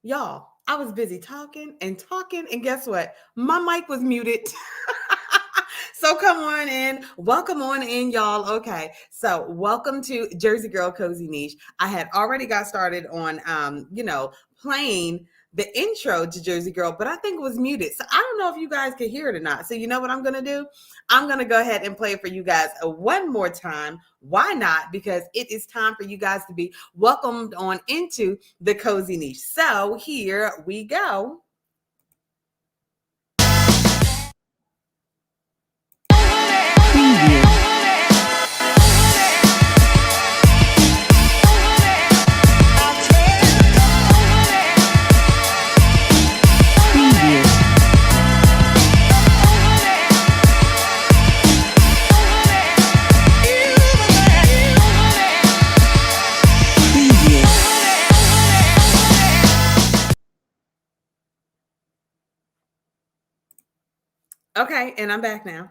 Y'all, I was busy talking and talking, and guess what? My mic was muted. So come on in. Welcome on in, y'all. Okay. So welcome to Jersey Girl Cozy Niche. I had already got started on playing the intro to Jersey Girl, but I think it was muted. So I don't know if you guys can hear it or not. So you know what I'm gonna do? I'm gonna go ahead and play it for you guys one more time. Why not? Because it is time for you guys to be welcomed on into the Cozy Niche. So here we go. Preview. Preview. Preview. Okay, and I'm back now.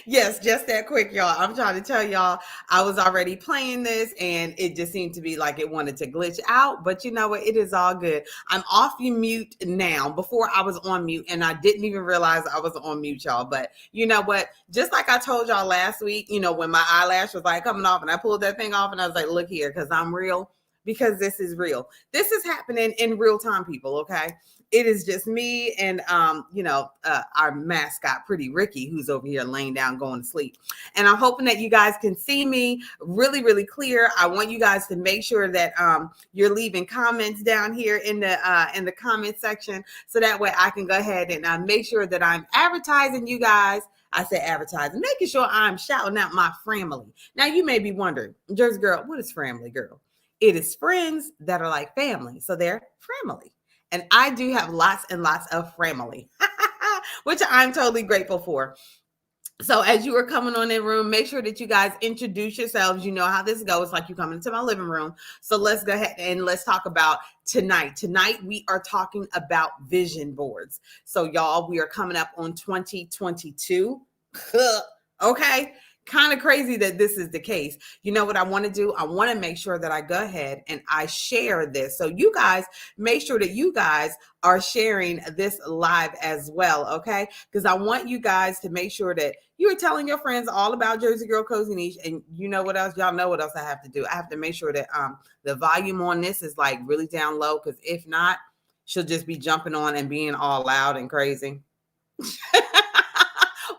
Yes, just that quick, y'all. I'm trying to tell y'all I was already playing this and it just seemed to be like it wanted to glitch out. But you know what? It is all good. I'm off you mute now. Before I was on mute and I didn't even realize I was on mute, y'all. But you know what? Just like I told y'all last week, when my eyelash was like coming off and I pulled that thing off and I was like, look here, because I'm real. Because this is real. This is happening in real time, people. Okay. It is just me and our mascot, Pretty Ricky, who's over here laying down going to sleep. And I'm hoping that you guys can see me really, really clear. I want you guys to make sure that you're leaving comments down here in the comment section, so that way I can go ahead and make sure that I'm advertising you guys. I said advertising, making sure I'm shouting out my family. Now you may be wondering, Jersey Girl, what is family, girl? It is friends that are like family, so they're family. And I do have lots and lots of family, which I'm totally grateful for. So as you are coming on in the room, make sure that you guys introduce yourselves. You know how this goes, like you coming into my living room. So let's go ahead and let's talk about tonight. Tonight, we are talking about vision boards. So y'all, we are coming up on 2022. Okay. Kind of crazy that this is the case. You know what I want to do? I want to make sure that I go ahead and I share this. So you guys make sure that you guys are sharing this live as well. Okay. Because I want you guys to make sure that you are telling your friends all about Jersey Girl Cozy Niche. And you know what else? Y'all know what else I have to do. I have to make sure that the volume on this is like really down low. Because if not, she'll just be jumping on and being all loud and crazy.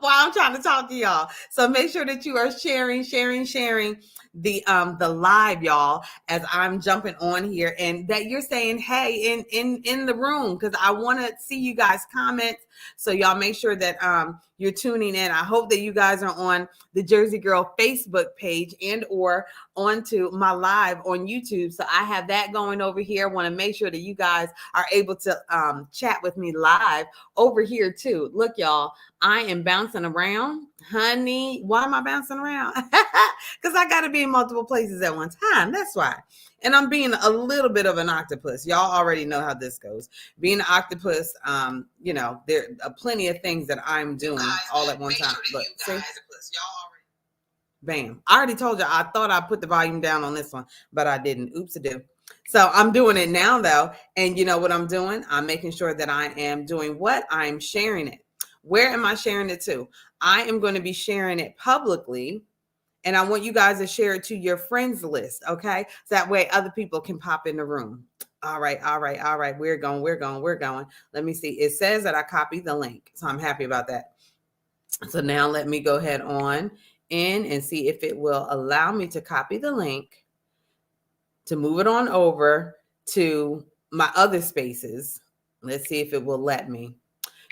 While I'm trying to talk to y'all. So make sure that you are sharing the live, y'all, as I'm jumping on here, and that you're saying hey in the room, because I want to see you guys comment. So y'all make sure that you're tuning in. I hope that you guys are on the Jersey Girl Facebook page and or onto my live on YouTube. So I have that going over here. I want to make sure that you guys are able to chat with me live over here too. Look, y'all, I am bouncing around. Honey, why am I bouncing around? Because I got to be in multiple places at one time. That's why. And I'm being a little bit of an octopus. Y'all already know how this goes. Being an octopus, there are plenty of things that I'm doing all at one time. Look, see? Bam. I already told you, I thought I put the volume down on this one, but I didn't. Oops, I do. So I'm doing it now, though. And you know what I'm doing? I'm making sure that I am doing what? I'm sharing it. Where am I sharing it to? I am going to be sharing it publicly. And I want you guys to share it to your friends list, okay? So that way other people can pop in the room. All right. We're going. Let me see. It says that I copied the link. So I'm happy about that. So now let me go ahead on in and see if it will allow me to copy the link to move it on over to my other spaces. Let's see if it will let me.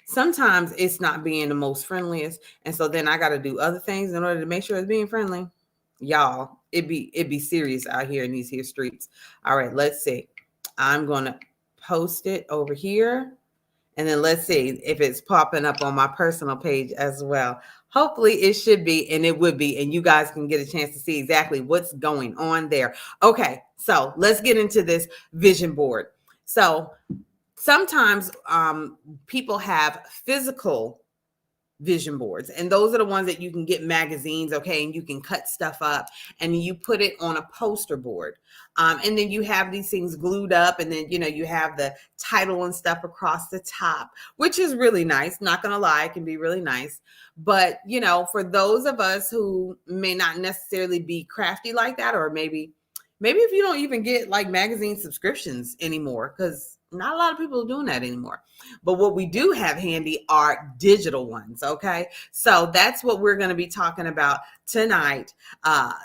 Sometimes it's not being the most friendliest, and so then I got to do other things in order to make sure it's being friendly. Y'all, it be serious out here in these here streets. All right, let's see. I'm gonna post it over here, and then let's see if it's popping up on my personal page as well. Hopefully it should be, and it would be, and you guys can get a chance to see exactly what's going on there. Okay, so let's get into this vision board. So sometimes people have physical vision boards. And those are the ones that you can get magazines, okay, and you can cut stuff up and you put it on a poster board. And then you have these things glued up, and then, you have the title and stuff across the top, which is really nice. Not going to lie, it can be really nice. But, for those of us who may not necessarily be crafty like that, or maybe if you don't even get like magazine subscriptions anymore, because not a lot of people are doing that anymore. But what we do have handy are digital ones, okay? So that's what we're going to be talking about tonight.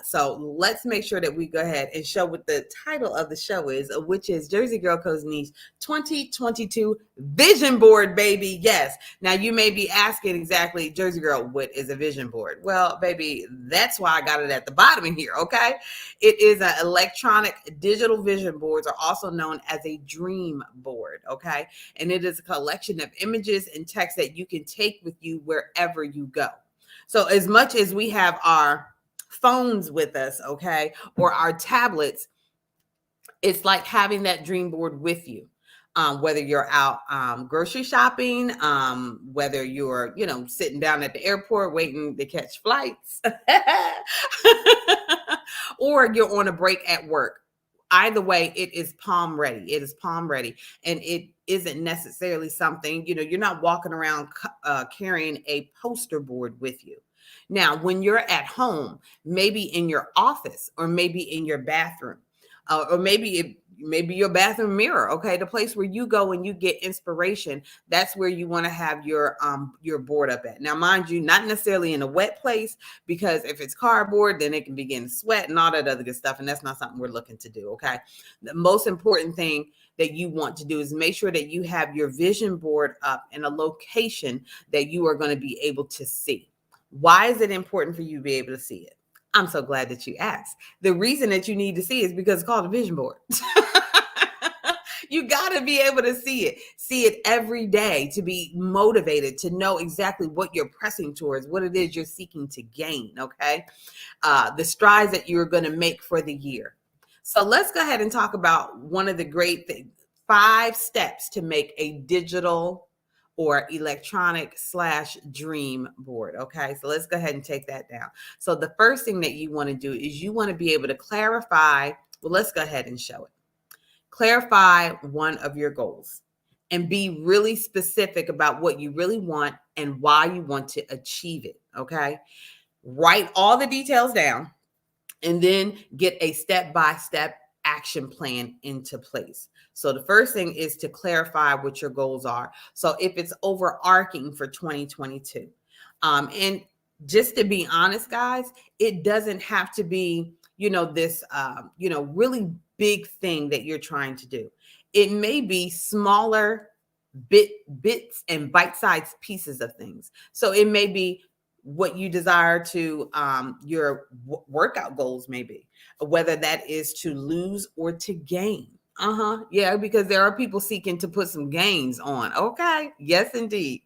So let's make sure that we go ahead and show what the title of the show is, which is Jersey Girl Co's Niche 2022 Vision Board, baby. Yes. Now you may be asking exactly, Jersey Girl, what is a vision board? Well, baby, that's why I got it at the bottom in here, okay? It is an electronic digital vision boards, are also known as a dream board, okay? And it is a collection of images and text that you can take with you wherever you go. So as much as we have our phones with us, okay, or our tablets, it's like having that dream board with you. Whether you're out grocery shopping, whether you're, sitting down at the airport waiting to catch flights, or you're on a break at work. Either way, it is palm ready. It is palm ready. And it isn't necessarily something, you're not walking around carrying a poster board with you. Now, when you're at home, maybe in your office, or maybe in your bathroom, or maybe your bathroom mirror, okay, the place where you go and you get inspiration, that's where you want to have your board up at. Now, mind you, not necessarily in a wet place, because if it's cardboard, then it can begin to sweat and all that other good stuff, and that's not something we're looking to do, okay? The most important thing that you want to do is make sure that you have your vision board up in a location that you are going to be able to see. Why is it important for you to be able to see it? I'm so glad that you asked. The reason that you need to see it is because it's called a vision board. You got to be able to see it every day, to be motivated, to know exactly what you're pressing towards, what it is you're seeking to gain, okay? The strides that you're going to make for the year. So let's go ahead and talk about one of the great 5 steps to make a digital or electronic / dream board. Okay, so let's go ahead and take that down. So the first thing that you want to do is you want to be able to clarify. Well, let's go ahead and show it. Clarify one of your goals and be really specific about what you really want and why you want to achieve it. Okay, write all the details down and then get a step-by-step action plan into place. So the first thing is to clarify what your goals are. So if it's overarching for 2022, and just to be honest, guys, it doesn't have to be, this, really big thing that you're trying to do. It may be smaller bits and bite-sized pieces of things. So it may be what you desire to, your workout goals may be, whether that is to lose or to gain. Yeah, because there are people seeking to put some gains on. Okay. Yes, indeed.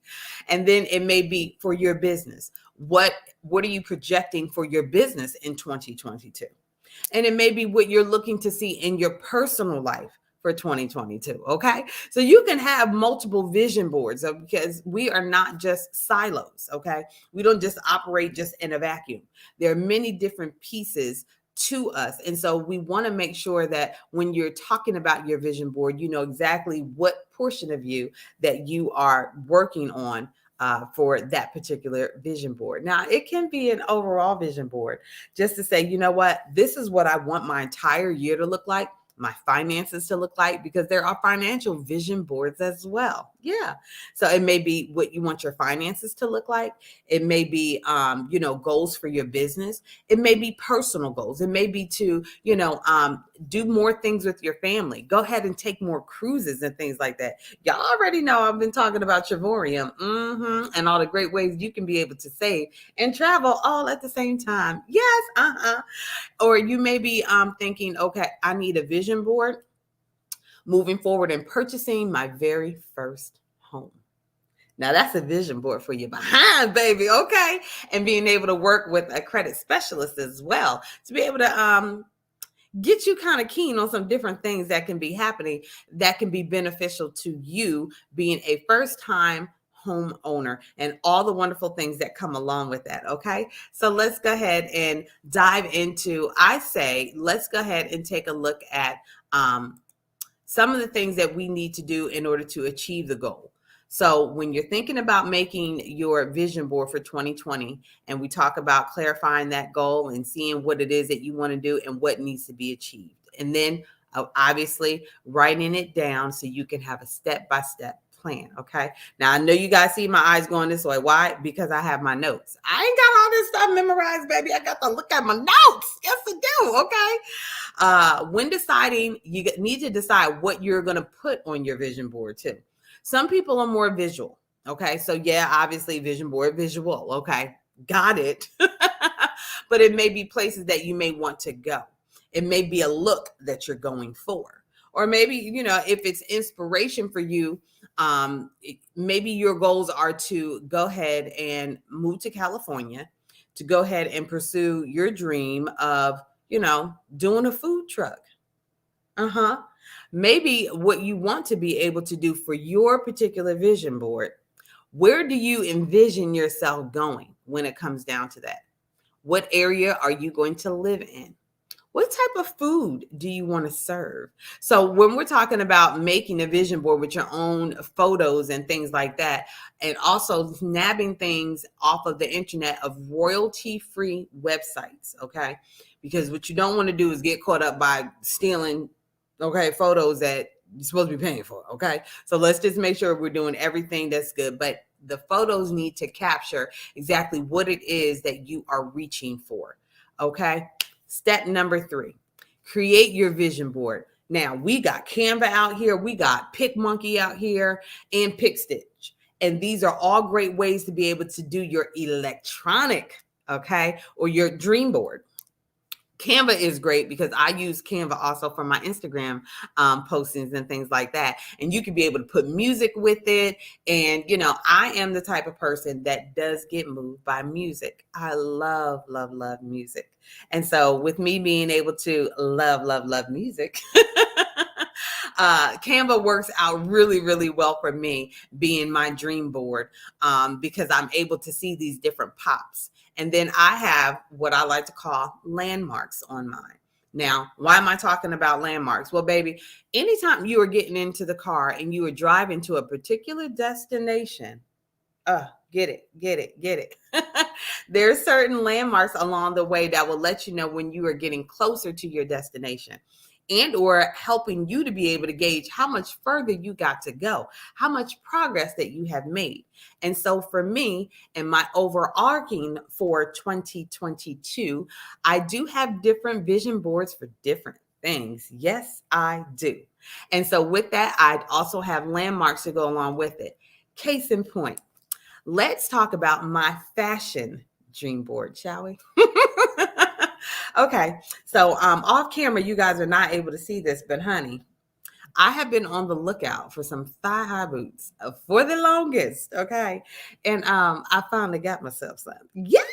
And then it may be for your business. What are you projecting for your business in 2022? And it may be what you're looking to see in your personal life for 2022. Okay. So you can have multiple vision boards, because we are not just silos. Okay. We don't just operate just in a vacuum. There are many different pieces to us. And so we want to make sure that when you're talking about your vision board, you know exactly what portion of you that you are working on for that particular vision board. Now, it can be an overall vision board, just to say, you know what, this is what I want my entire year to look like, my finances to look like, because there are financial vision boards as well. Yeah. So it may be what you want your finances to look like. It may be, goals for your business. It may be personal goals. It may be to, do more things with your family. Go ahead and take more cruises and things like that. Y'all already know I've been talking about Travorium and all the great ways you can be able to save and travel all at the same time. Yes. Or you may be thinking, okay, I need a vision board moving forward and purchasing my very first home. Now that's a vision board for you behind, baby. Okay. And being able to work with a credit specialist as well to be able to get you kind of keen on some different things that can be happening that can be beneficial to you being a first-time homeowner and all the wonderful things that come along with that. Okay. So let's go ahead and dive into, let's go ahead and take a look at some of the things that we need to do in order to achieve the goal. So when you're thinking about making your vision board for 2020, and we talk about clarifying that goal and seeing what it is that you want to do and what needs to be achieved. And then obviously writing it down so you can have a step-by-step plan. Okay. Now I know you guys see my eyes going this way. Why? Because I have my notes. I ain't got all this stuff memorized, baby. I got to look at my notes. Yes, I do. Okay. When deciding, you need to decide what you're going to put on your vision board too. Some people are more visual. Okay. So yeah, obviously vision board, visual. Okay. Got it. But it may be places that you may want to go. It may be a look that you're going for. Or maybe, if it's inspiration for you, maybe your goals are to go ahead and move to California, to go ahead and pursue your dream of, doing a food truck. Maybe what you want to be able to do for your particular vision board. Where do you envision yourself going when it comes down to that? What area are you going to live in? What type of food do you want to serve? So when we're talking about making a vision board with your own photos and things like that, and also nabbing things off of the internet of royalty-free websites, okay? Because what you don't want to do is get caught up by stealing, photos that you're supposed to be paying for, okay? So let's just make sure we're doing everything that's good. But the photos need to capture exactly what it is that you are reaching for, okay? Step number 3, create your vision board. Now, we got Canva out here. We got PicMonkey out here and PicStitch. And these are all great ways to be able to do your electronic, or your dream board. Canva is great because I use Canva also for my Instagram postings and things like that. And you can be able to put music with it. And, I am the type of person that does get moved by music. I love, love, love music. And so with me being able to love, love, love music, Canva works out really, really well for me being my dream board because I'm able to see these different pops. And then I have what I like to call landmarks on mine. Now, why am I talking about landmarks? Well, baby, anytime you are getting into the car and you are driving to a particular destination, get it. There are certain landmarks along the way that will let you know when you are getting closer to your destination, and or helping you to be able to gauge how much further you got to go, how much progress that you have made. And so for me, and my overarching for 2022, I do have different vision boards for different things. Yes, I do. And so with that, I also have landmarks to go along with it. Case in point, let's talk about my fashion dream board, shall we? Okay, so off camera, you guys are not able to see this, but honey, I have been on the lookout for some thigh-high boots for the longest, okay? And I finally got myself some. Yes,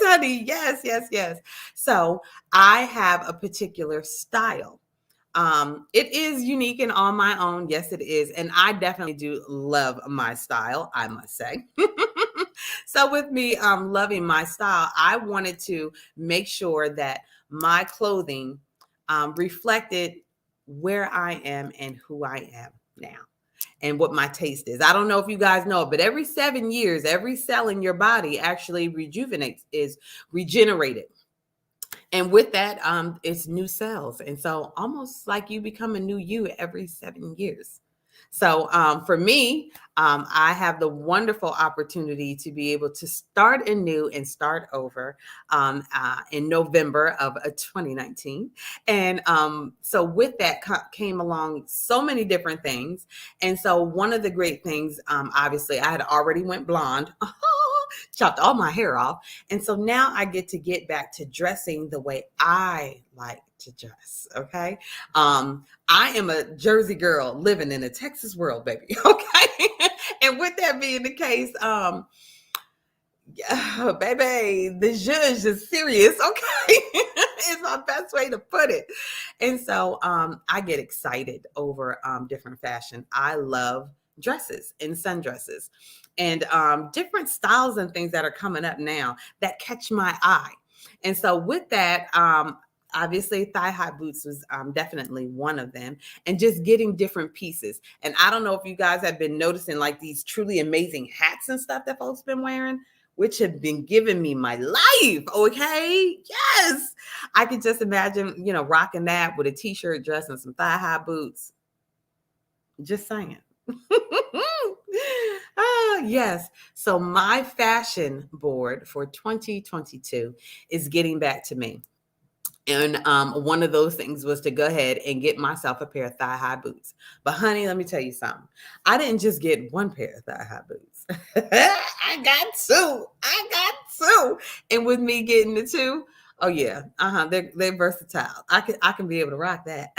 honey, yes. So I have a particular style. It is unique and on my own. Yes, it is. And I definitely do love my style, I must say. So with me loving my style, I wanted to make sure that my clothing reflected where I am and who I am now and what my taste is. I don't know if you guys know, but every 7 years, every cell in your body actually is regenerated. And with that, it's new cells. And so almost like you become a new you every 7 years. So for me, I have the wonderful opportunity to be able to start anew and start over in November of 2019. And so with that came along so many different things. And so one of the great things, obviously, I had already went blonde. Chopped all my hair off. And so now I get back to dressing the way I like to dress. Okay. I am a Jersey girl living in a Texas world, baby. Okay. And with that being the case, baby, the judge is serious. Okay. It's my best way to put it. And so I get excited over different fashion. I love dresses and sundresses and different styles and things that are coming up now that catch my eye. And so with that, obviously thigh high boots was definitely one of them, and just getting different pieces. And I don't know if you guys have been noticing like these truly amazing hats and stuff that folks been wearing, which have been giving me my life. Okay. Yes. I could just imagine, rocking that with a t-shirt, dress, and some thigh high boots. Just saying. Yes. So my fashion board for 2022 is getting back to me. And one of those things was to go ahead and get myself a pair of thigh high boots. But honey, let me tell you something. I didn't just get one pair of thigh high boots. I got two. And with me getting the two, oh yeah, they're versatile. I can be able to rock that.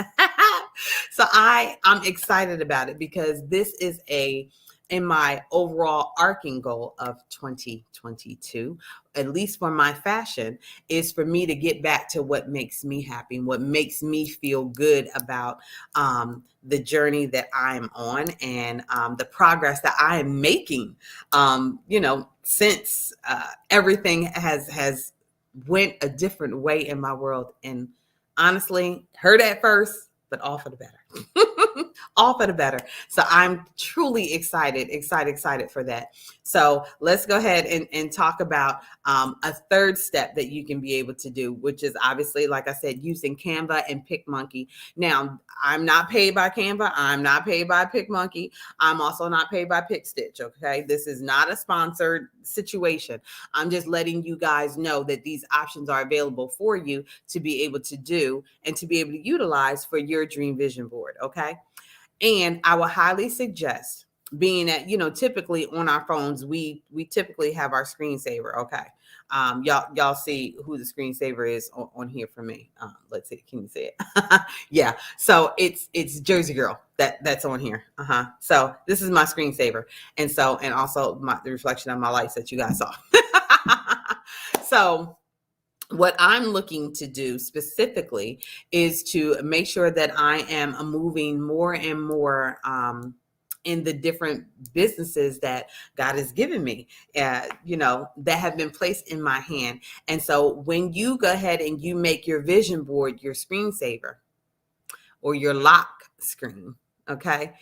So I'm excited about it because this is in my overall arcing goal of 2022, at least for my fashion, is for me to get back to what makes me happy and what makes me feel good about the journey that I'm on and the progress that I am making, since everything has went a different way in my world. And honestly, hurt at first, but all for the better. All for the better. So I'm truly excited for that. So let's go ahead and talk about a third step that you can be able to do, which is obviously, like I said, using Canva and PicMonkey. Now, I'm not paid by Canva. I'm not paid by PicMonkey. I'm also not paid by PicStitch. Okay. This is not a sponsored situation. I'm just letting you guys know that these options are available for you to be able to do and to be able to utilize for your dream vision board. Okay. And I will highly suggest, being that, typically on our phones, we typically have our screensaver. Okay. Y'all see who the screensaver is on here for me. Let's see. Can you see it? Yeah. So it's Jersey Girl that's on here. So this is my screensaver. And also the reflection of my lights that you guys saw. So what I'm looking to do specifically is to make sure that I am moving more and more in the different businesses that God has given me, that have been placed in my hand. And so when you go ahead and you make your vision board your screensaver or your lock screen, okay,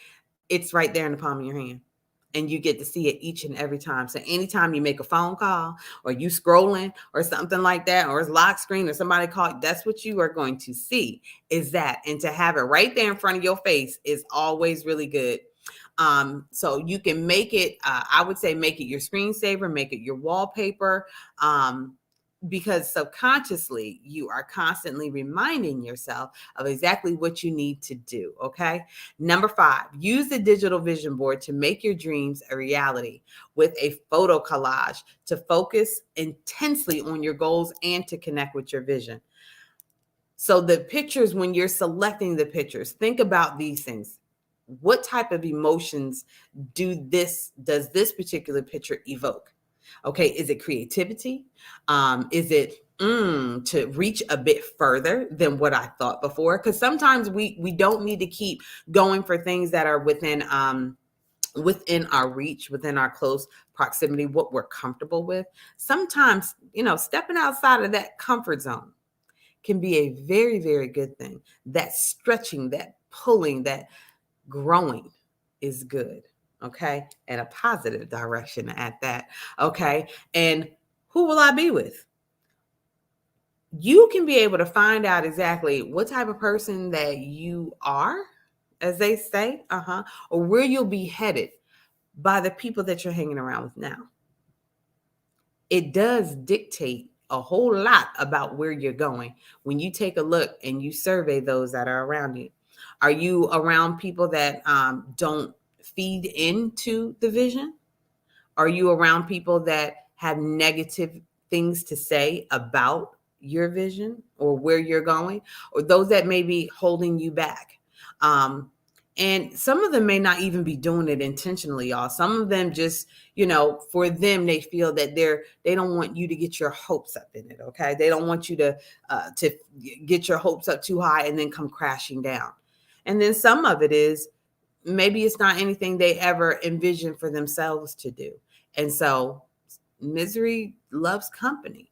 it's right there in the palm of your hand. And you get to see it each and every time. So anytime you make a phone call or you scrolling or something like that, or it's lock screen or somebody called, that's what you are going to see is that. And to have it right there in front of your face is always really good. So you can make it, I would say, make it your screensaver, make it your wallpaper, because subconsciously you are constantly reminding yourself of exactly what you need to do. Okay. Number 5, use the digital vision board to make your dreams a reality with a photo collage to focus intensely on your goals and to connect with your vision. So the pictures, when you're selecting the pictures, think about these things. What type of emotions does this particular picture evoke? Okay, is it creativity? Is it to reach a bit further than what I thought before? Because sometimes we don't need to keep going for things that are within our reach, within our close proximity, what we're comfortable with. Sometimes, stepping outside of that comfort zone can be a very, very good thing. That stretching, that pulling, that growing is good. Okay. And a positive direction at that. Okay. And who will I be with? You can be able to find out exactly what type of person that you are, as they say, or where you'll be headed by the people that you're hanging around with now. It does dictate a whole lot about where you're going when you take a look and you survey those that are around you. Are you around people that don't feed into the vision? Are you around people that have negative things to say about your vision or where you're going, or those that may be holding you back? And some of them may not even be doing it intentionally, y'all. Some of them just, for them, they feel that they don't want you to get your hopes up in it. Okay. They don't want you to get your hopes up too high and then come crashing down. And then some of it is maybe it's not anything they ever envisioned for themselves to do. And so misery loves company.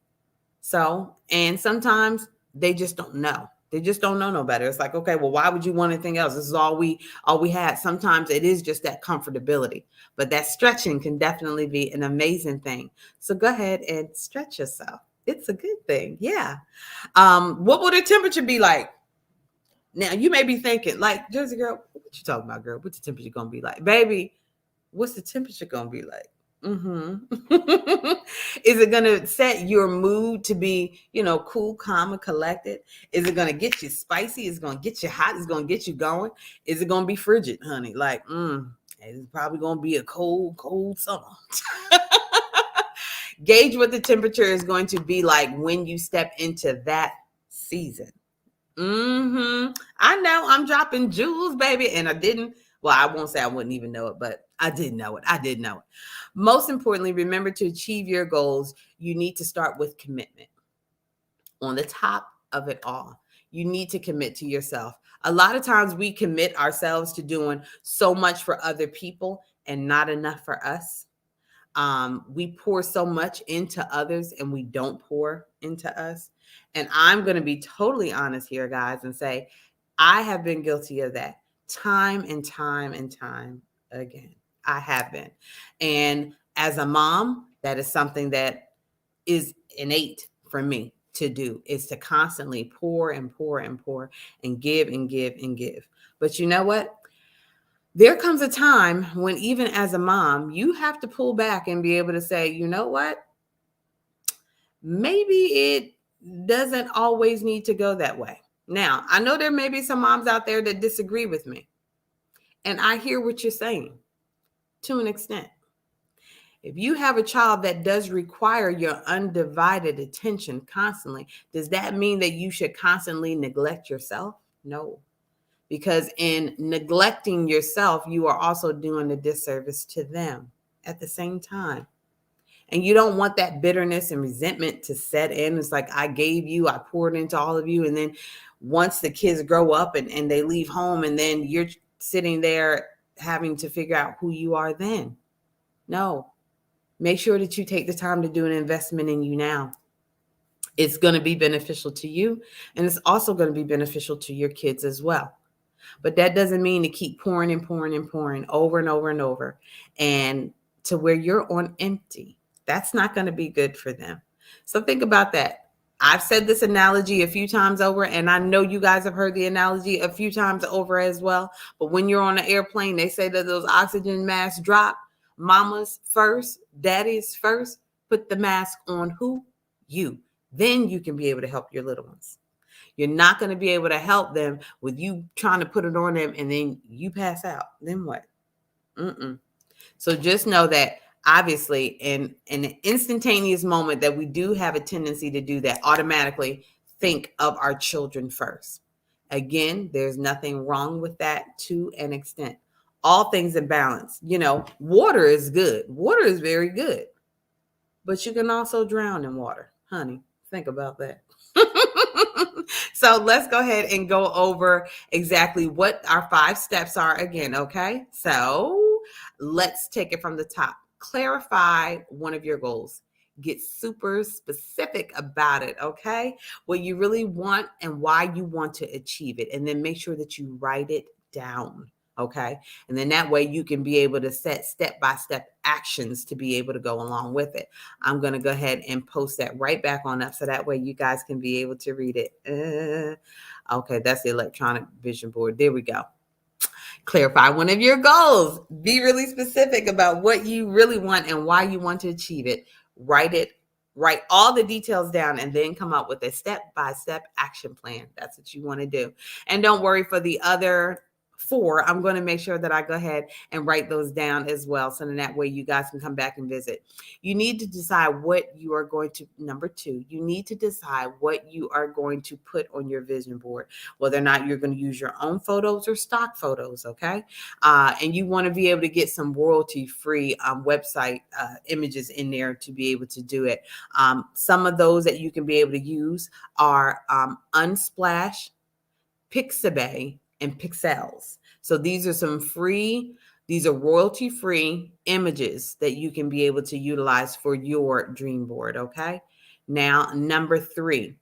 So, and sometimes they just don't know. They just don't know no better. It's like, okay, well, why would you want anything else? This is all we had. Sometimes it is just that comfortability, but that stretching can definitely be an amazing thing. So go ahead and stretch yourself. It's a good thing. Yeah. What would the temperature be like? Now you may be thinking, like, Jersey girl, what you talking about, girl? What's the temperature gonna be like? Baby, what's the temperature gonna be like? Is it gonna set your mood to be, cool, calm, and collected? Is it gonna get you spicy? Is it gonna get you hot? Is it gonna get you going? Is it gonna be frigid, honey? Like, it's probably gonna be a cold, cold summer. Gauge what the temperature is going to be like when you step into that season. I know I'm dropping jewels, baby. And I didn't, well, I won't say I wouldn't even know it, but I did know it. I did know it. Most importantly, remember, to achieve your goals, you need to start with commitment. On the top of it all, you need to commit to yourself. A lot of times we commit ourselves to doing so much for other people and not enough for us. We pour so much into others and we don't pour into us. And I'm going to be totally honest here, guys, and say I have been guilty of that time and time and time again. I have been. And as a mom, that is something that is innate for me to do, is to constantly pour and pour and pour and give and give and give. But you know what? There comes a time when, even as a mom, you have to pull back and be able to say, you know what? Maybe it doesn't always need to go that way. Now, I know there may be some moms out there that disagree with me, and I hear what you're saying to an extent. If you have a child that does require your undivided attention constantly, does that mean that you should constantly neglect yourself? No. Because in neglecting yourself, you are also doing a disservice to them at the same time. And you don't want that bitterness and resentment to set in. It's like, I gave you, I poured into all of you. And then once the kids grow up and they leave home, and then you're sitting there having to figure out who you are then. No. Make sure that you take the time to do an investment in you now. It's going to be beneficial to you, and it's also going to be beneficial to your kids as well. But that doesn't mean to keep pouring and pouring and pouring over and over and over, and to where you're on empty. That's not going to be good for them. So think about that. I've said this analogy a few times over, and I know you guys have heard the analogy a few times over as well. But when you're on an airplane, they say that those oxygen masks drop. Mama's first, daddy's first. Put the mask on who? You. Then you can be able to help your little ones. You're not going to be able to help them with you trying to put it on them and then you pass out. Then what? So just know that, obviously, in an instantaneous moment, that we do have a tendency to do that, automatically think of our children first. Again, there's nothing wrong with that to an extent. All things in balance. Water is good. Water is very good. But you can also drown in water. Honey, think about that. So let's go ahead and go over exactly what our 5 steps are again, okay? So let's take it from the top. Clarify one of your goals. Get super specific about it, okay? What you really want and why you want to achieve it. And then make sure that you write it down. Okay. And then that way you can be able to set step-by-step actions to be able to go along with it. I'm going to go ahead and post that right back on up so that way you guys can be able to read it. Okay. That's the electronic vision board. There we go. Clarify one of your goals. Be really specific about what you really want and why you want to achieve it. Write all the details down, and then come up with a step-by-step action plan. That's what you want to do. And don't worry, for the other 4, I'm going to make sure that I go ahead and write those down as well. So then that way you guys can come back and visit. You need to decide what you are going to, number 2, you need to decide what you are going to put on your vision board, whether or not you're going to use your own photos or stock photos. Okay. And you want to be able to get some royalty-free website images in there to be able to do it. Some of those that you can be able to use are Unsplash, Pixabay, and Pixels. So these are royalty free images that you can be able to utilize for your dream board. Okay. Now, number 3,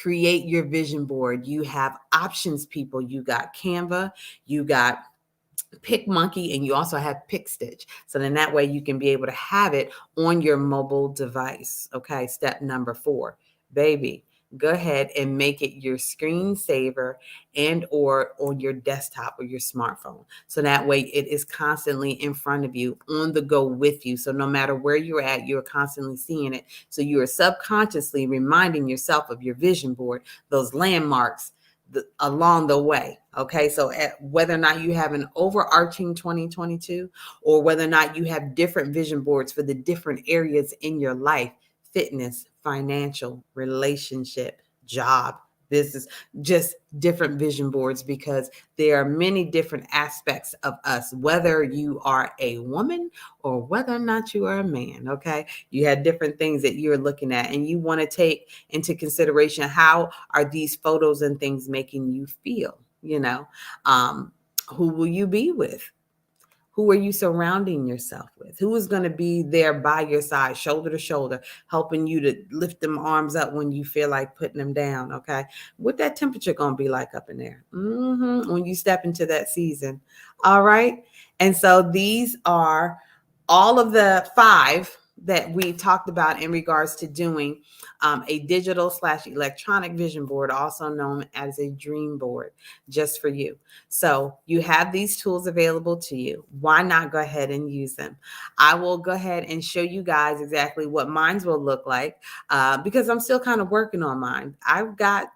create your vision board. You have options, people. You got Canva, you got PicMonkey, and you also have PicStitch. So then that way you can be able to have it on your mobile device. Okay. Step number 4, baby, go ahead and make it your screensaver and or on your desktop or your smartphone. So that way it is constantly in front of you, on the go with you. So no matter where you're at, you're constantly seeing it. So you are subconsciously reminding yourself of your vision board, those landmarks along the way. Okay. So whether or not you have an overarching 2022 or whether or not you have different vision boards for the different areas in your life, fitness, financial, relationship, job, business, just different vision boards, because there are many different aspects of us, whether you are a woman or whether or not you are a man. Okay. You have different things that you're looking at, and you want to take into consideration, how are these photos and things making you feel? Who will you be with? Who are you surrounding yourself with? Who is going to be there by your side, shoulder to shoulder, helping you to lift them arms up when you feel like putting them down? Okay. What that temperature going to be like up in there when you step into that season? All right. And so these are all of the 5 that we talked about in regards to doing a digital/electronic vision board, also known as a dream board, just for you. So you have these tools available to you. Why not go ahead and use them? I will go ahead and show you guys exactly what mine will look like, because I'm still kind of working on mine. I've got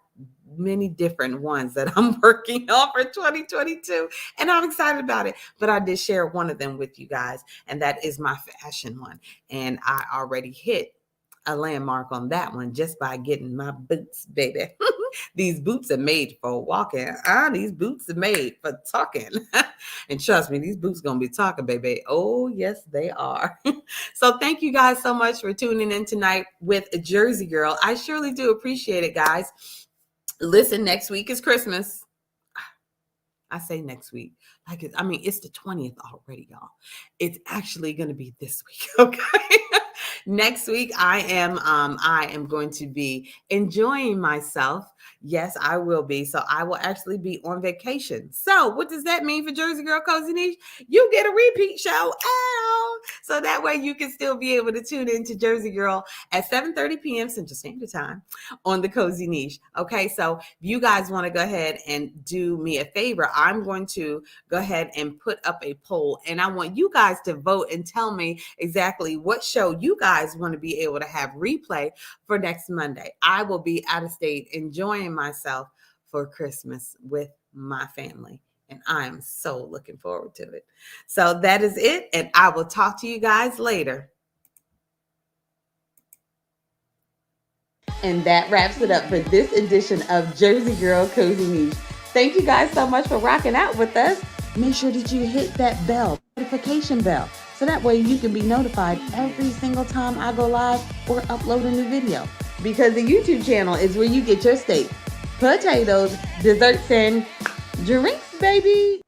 many different ones that I'm working on for 2022, and I'm excited about it. But I did share one of them with you guys, and that is my fashion one. And I already hit a landmark on that one just by getting my boots, baby. These boots are made for walking. These boots are made for talking. And trust me, these boots gonna be talking, baby. Oh, yes, they are. So thank you guys so much for tuning in tonight with Jersey Girl. I surely do appreciate it, guys. Listen, next week is Christmas. I say next week. It's the 20th already, y'all. It's actually going to be this week, okay? Next week, I am going to be enjoying myself. Yes, I will be. So I will actually be on vacation. So what does that mean for Jersey Girl Cozy Niche? You get a repeat show. Ow! So that way you can still be able to tune in to Jersey Girl at 7:30 p.m. Central Standard Time on the Cozy Niche. Okay, so if you guys want to go ahead and do me a favor, I'm going to go ahead and put up a poll, and I want you guys to vote and tell me exactly what show you guys want to be able to have replay for next Monday. I will be out of state enjoying myself for Christmas with my family, and I am so looking forward to it. So that is it, and I will talk to you guys later. And that wraps it up for this edition of Jersey Girl Cozy Niche. Thank you guys so much for rocking out with us. Make sure that you hit that notification bell, so that way you can be notified every single time I go live or upload a new video. Because the YouTube channel is where you get your steak, potatoes, desserts, and drinks, baby.